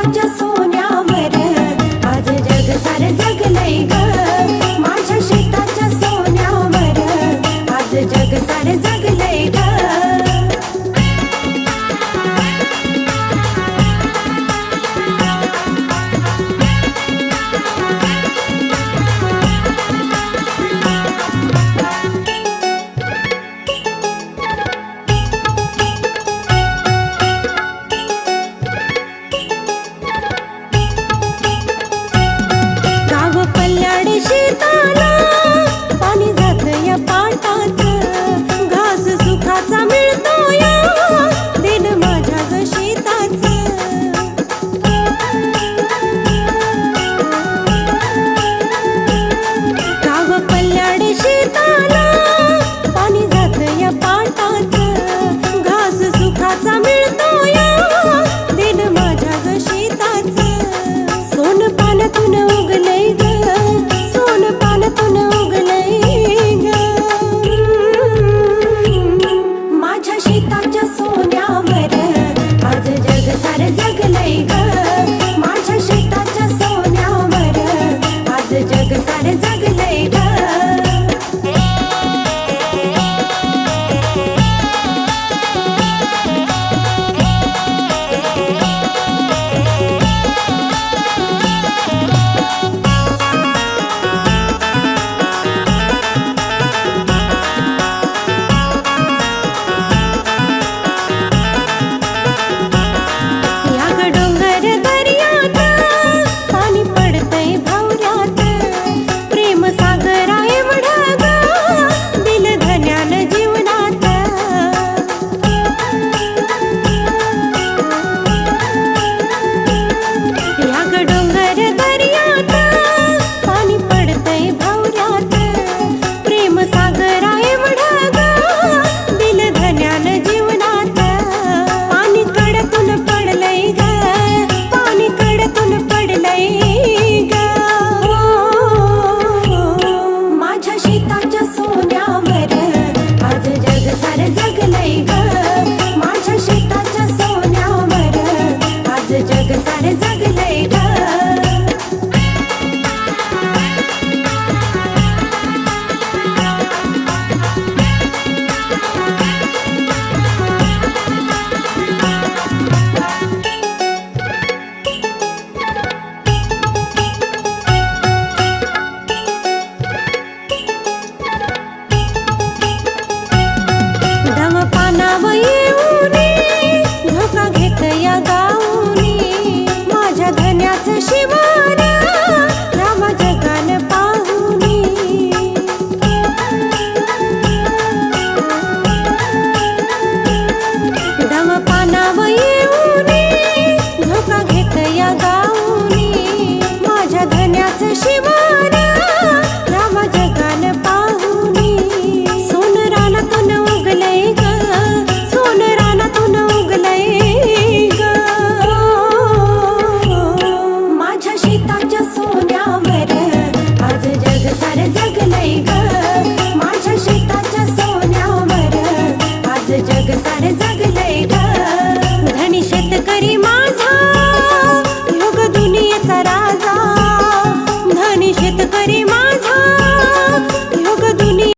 शेताच्या सोन्यावर आज जग सारं जगलंय ग। माझ्या शेताच्या सोन्यावर आज जग सारं जगलंय ग। शेताला पाणी जात या पाटात, घास सुखाचा मिळतो या दिन माझ्या ग शेताच। गाव पल्ल्याडे शेताला पाणी जात या पाटात, घास सुखाचा मिळतो या दिन माझ्या ग शेताच। सोन पाण्यातून उगलय ग, पाण्यातून उगलय ग। माझ्या शेताच्या सोन्यावर आज जग सारं जगलंय ग। माझ्या शेताच्या सोन्यावर आज जग सारं जगलंय ग। माझ्या शेताच्या सोन्यावर आज जग सारं जगलंय।